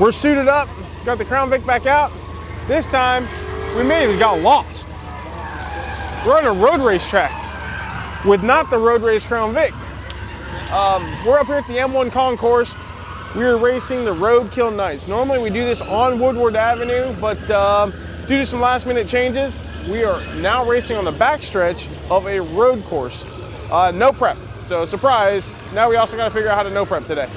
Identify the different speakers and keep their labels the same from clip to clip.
Speaker 1: We're suited up, got the Crown Vic back out. This time, we may have got lost. We're on a road race track with not the road race Crown Vic. We're up here at the M1 concourse. We are racing the Roadkill Nights. Normally we do this on Woodward Avenue, but due to some last minute changes, we are now racing on the backstretch of a road course. No prep, so surprise, now we also gotta figure out how to no prep today.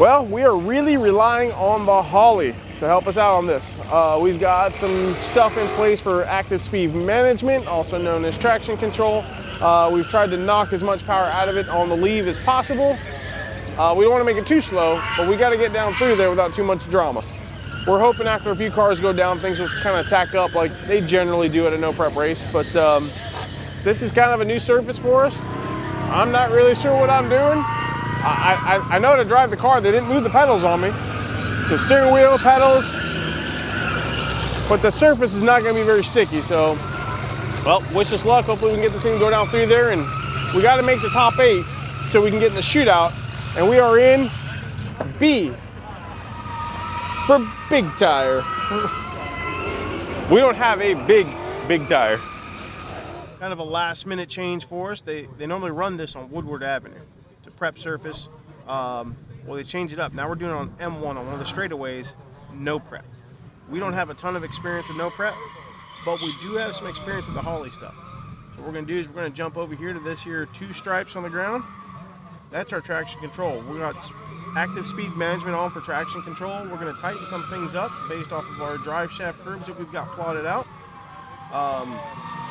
Speaker 1: Well, we are really relying on the Holly to help us out on this. We've got some stuff in place for active speed management, also known as traction control. We've tried to knock as much power out of it on the leave as possible. We don't want to make it too slow, but we got to get down through there without too much drama. We're hoping after a few cars go down, things will kind of tack up like they generally do at a no prep race, but this is kind of a new surface for us. I'm not really sure what I'm doing. I know how to drive the car. They didn't move the pedals on me. So steering wheel, pedals, but the surface is not going to be very sticky. So, well, wish us luck. Hopefully we can get this thing to go down through there, and we got to make the top 8 so we can get in the shootout. And we are in B for big tire. We don't have a big tire. Kind of a last minute change for us. They normally run this on Woodward Avenue. It's a prep surface. Well, they changed it up. Now we're doing it on M1 on one of the straightaways, no prep. We don't have a ton of experience with no prep, but we do have some experience with the Holly stuff. So what we're gonna do is we're gonna jump over here to this here 2 stripes on the ground. That's our traction control. We got active speed management on for traction control. We're gonna tighten some things up based off of our drive shaft curves that we've got plotted out.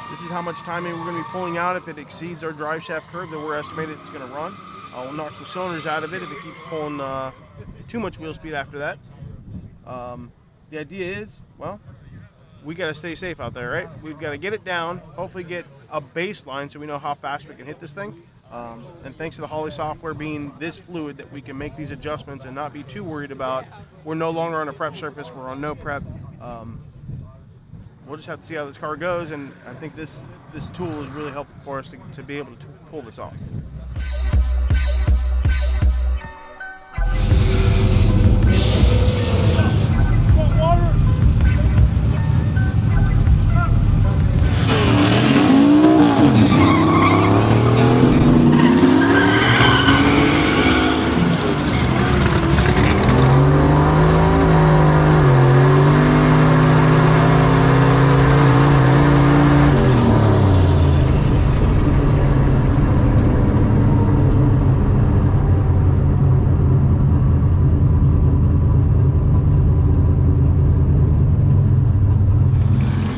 Speaker 1: This is how much timing we're gonna be pulling out if it exceeds our drive shaft curve that we're estimated it's gonna run. We'll knock some cylinders out of it if it keeps pulling too much wheel speed after that. The idea is, well, we got to stay safe out there, right? We've got to get it down, hopefully get a baseline so we know how fast we can hit this thing. And thanks to the Holly software being this fluid that we can make these adjustments and not be too worried about we're no longer on a prep surface, we're on no prep. We'll just have to see how this car goes, and I think this tool is really helpful for us to be able to pull this off.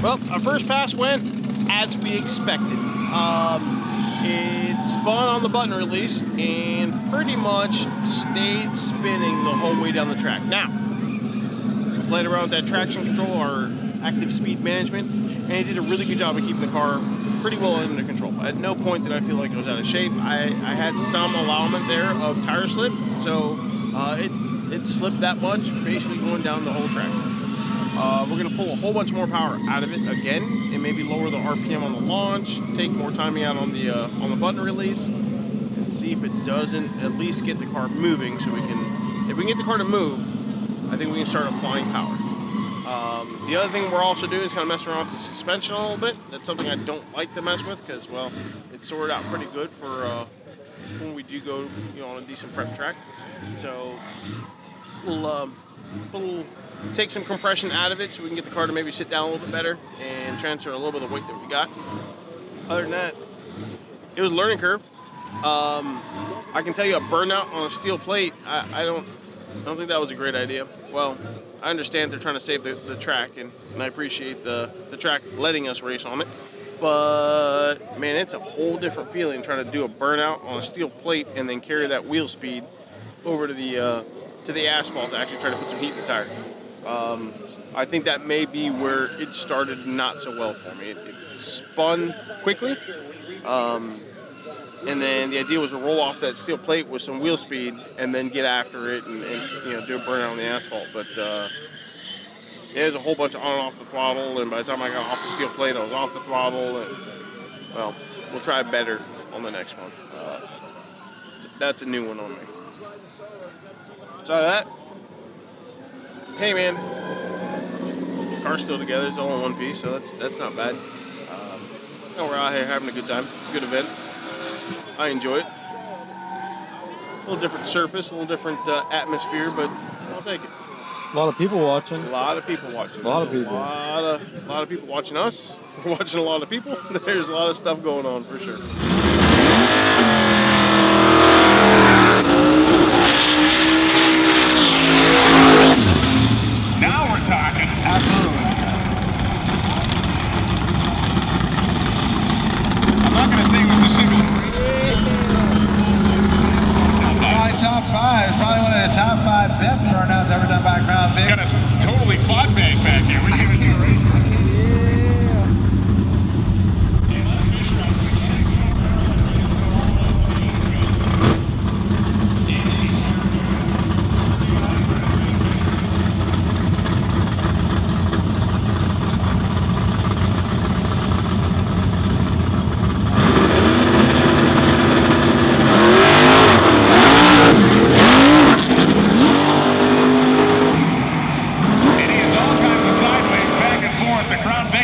Speaker 1: Well, our first pass went as we expected. It spun on the button release and pretty much stayed spinning the whole way down the track. Now, I played around with that traction control, our active speed management, and it did a really good job of keeping the car pretty well under control. At no point did I feel like it was out of shape. I had some allowance there of tire slip, so it slipped that much, basically going down the whole track. We're going to pull a whole bunch more power out of it again, and maybe lower the RPM on the launch, take more timing out on the button release, and see if it doesn't at least get the car moving. So if we can get the car to move, I think we can start applying power. The other thing we're also doing is kind of messing around with the suspension a little bit. That's something I don't like to mess with because, well, it's sorted out pretty good for when we do go, on a decent prep track. So we'll take some compression out of it so we can get the car to maybe sit down a little bit better and transfer a little bit of the weight that we got. Other than that, it was a learning curve. I can tell you a burnout on a steel plate, I don't think that was a great idea. Well, I understand they're trying to save the track, and I appreciate the track letting us race on it. But, man, it's a whole different feeling trying to do a burnout on a steel plate and then carry that wheel speed over to the asphalt to actually try to put some heat in the tire. I think that may be where it started not so well for me. It spun quickly, and then the idea was to roll off that steel plate with some wheel speed and then get after it and do a burnout on the asphalt. But there's a whole bunch of on and off the throttle, and by the time I got off the steel plate, I was off the throttle. And, well, we'll try better on the next one. That's a new one on me. So that, Hey man, car's still together. It's all in one piece, so that's not bad. And we're out here having a good time. It's a good event. I enjoy it. A little different surface, a little different atmosphere, but I'll take it.
Speaker 2: A lot of people watching.
Speaker 1: A lot of people watching.
Speaker 2: A lot of people.
Speaker 1: A lot of people watching us. We're watching a lot of people. There's a lot of stuff going on for sure.
Speaker 3: Now we're talking.
Speaker 2: Absolutely.
Speaker 3: I'm not going to say it was a single.
Speaker 2: Probably top 5. Probably one of the top 5 best burnouts ever done by a Crown Vic.
Speaker 3: Got a totally bot bag back here. We give it to you right.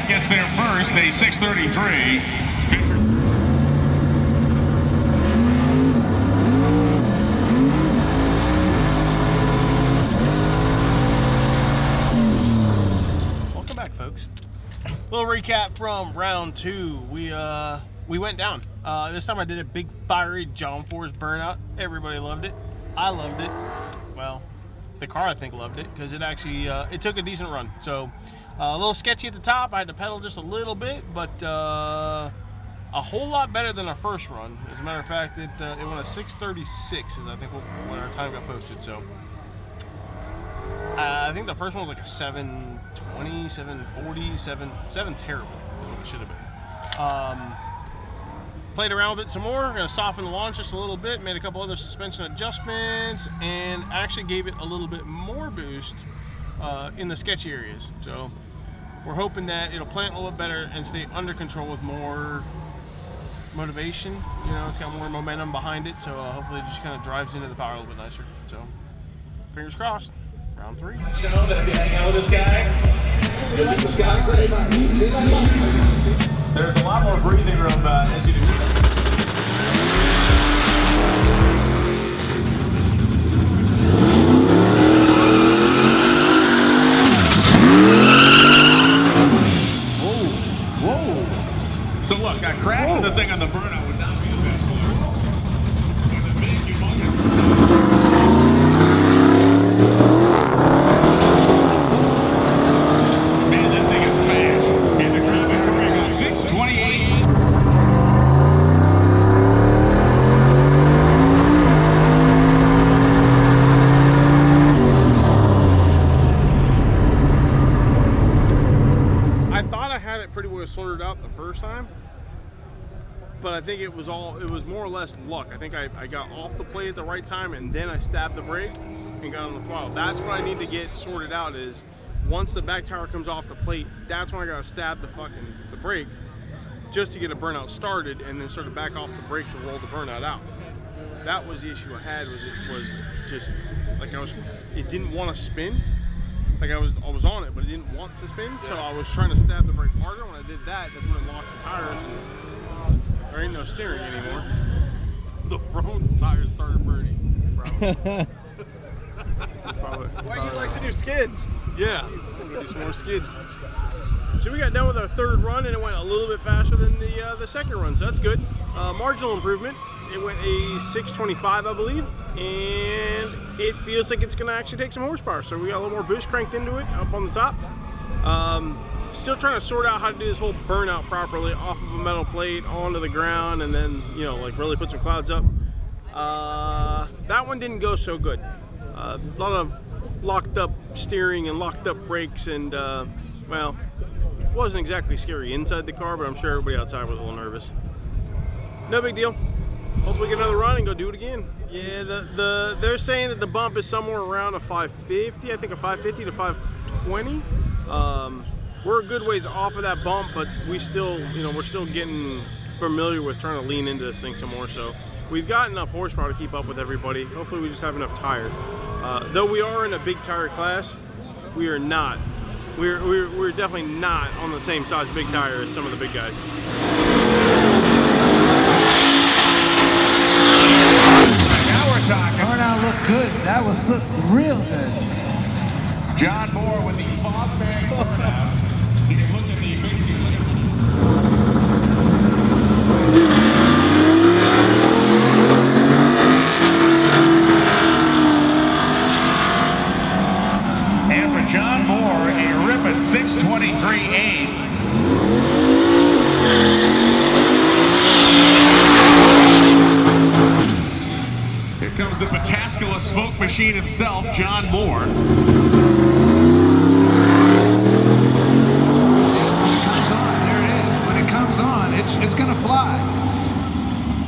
Speaker 3: Gets there first, a 633.
Speaker 1: Welcome back, folks. Little recap from round 2. We went down. This time I did a big fiery John Force burnout. Everybody loved it. I loved it. Well, the car I think loved it because it actually it took a decent run. So a little sketchy at the top. I had to pedal just a little bit, but a whole lot better than our first run. As a matter of fact, it went a 6:36 is I think when our time got posted. So I think the first one was like a 7:20, 7:40, 7 terrible is what it should have been. Played around with it some more. We're gonna soften the launch just a little bit, made a couple other suspension adjustments, and actually gave it a little bit more boost in the sketchy areas. So we're hoping that it'll plant a little bit better and stay under control with more motivation. You know, it's got more momentum behind it, so hopefully it just kind of drives into the power a little bit nicer. So fingers crossed. Round 3.
Speaker 3: You know that if you hang out with this guy, you'll meet this guy. There's a lot more breathing room as you do. So look, I crashed the thing on the burnout would not be the best look. But the big humongous man, that thing is fast. And the ground Victoria goes 628.
Speaker 1: I thought I had it pretty well sorted out the first time, but I think it was more or less luck. I think I got off the plate at the right time, and then I stabbed the brake and got on the throttle. That's what I need to get sorted out, is once the back tire comes off the plate, that's when I gotta stab the brake just to get a burnout started, and then sort of back off the brake to roll the burnout out. That was the issue I had, was it was just like it didn't want to spin. Like I was on it, but it didn't want to spin, so I was trying to stab the brake harder. When I did that, that's when it locked the tires, and there ain't no steering anymore. The front tires started burning. Probably.
Speaker 2: Why do you like to do skids?
Speaker 1: Yeah, we do some more skids. So we got done with our third run, and it went a little bit faster than the second run, so that's good. Marginal improvement. It went a 625, I believe, and it feels like it's going to actually take some horsepower. So we got a little more boost cranked into it up on the top. Still trying to sort out how to do this whole burnout properly off of a metal plate onto the ground, and then, you know, like really put some clouds up. That one didn't go so good. A lot of locked up steering and locked up brakes, and well, it wasn't exactly scary inside the car, but I'm sure everybody outside was a little nervous. No big deal. Hopefully get another run and go do it again. Yeah, they're saying that the bump is somewhere around a 550. I think a 550 to 520. We're a good ways off of that bump, but we still, you know, we're still getting familiar with trying to lean into this thing some more. So we've got enough horsepower to keep up with everybody. Hopefully we just have enough tire. Though we are in a big tire class, we are not. We're definitely not on the same size big tire as some of the big guys.
Speaker 3: Now we're talking.
Speaker 2: Burnout looked good. That was looked real good.
Speaker 3: John Moore with the Fosbag burnout. You can look at the big two. And for John Moore, a ripping 6:23.8. Here comes the Pataskala smoke machine himself, John Moore.
Speaker 2: When it comes on, it's gonna fly.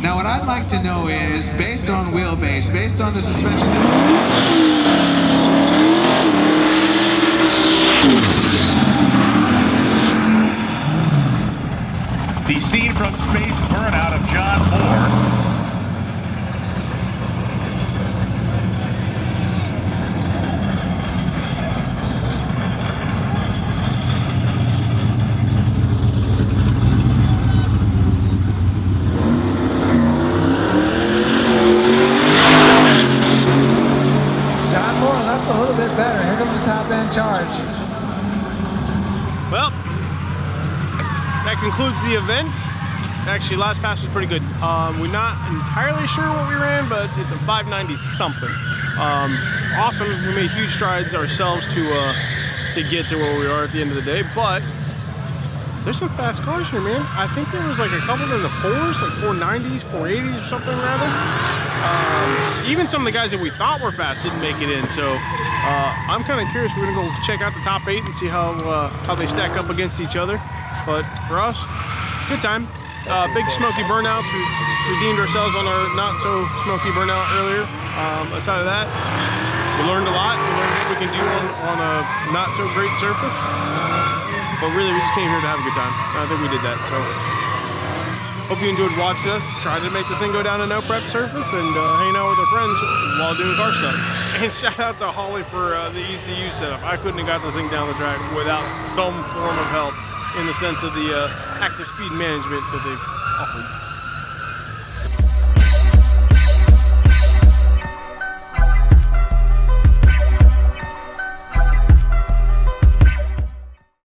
Speaker 2: Now what I'd like to know is, based on wheelbase, based on the suspension.
Speaker 3: The scene from Space Burnout of John Moore.
Speaker 2: John Moore, that's a little bit better. Here comes the top end charge.
Speaker 1: Well, that concludes the event. Actually, last pass was pretty good. We're not entirely sure what we ran, but it's a 590 something. Awesome. We made huge strides ourselves to get to where we are at the end of the day, but there's some fast cars here, man. I think there was like a couple in the fours, like 490s, 480s or something rather. Even some of the guys that we thought were fast didn't make it in, so I'm kind of curious. We're gonna go check out the top 8 and see how they stack up against each other. But for us, good time. Big smoky burnouts. We redeemed ourselves on our not so smoky burnout earlier. Aside of that, we learned a lot. We learned what we can do on a not so great surface. But really, we just came here to have a good time. I think we did that. So hope you enjoyed watching us. Try to make this thing go down a no prep surface and hanging out with our friends while doing car stuff. And shout out to Holly for the ECU setup. I couldn't have got this thing down the track without some form of help in the sense of the active speed management that they've offered.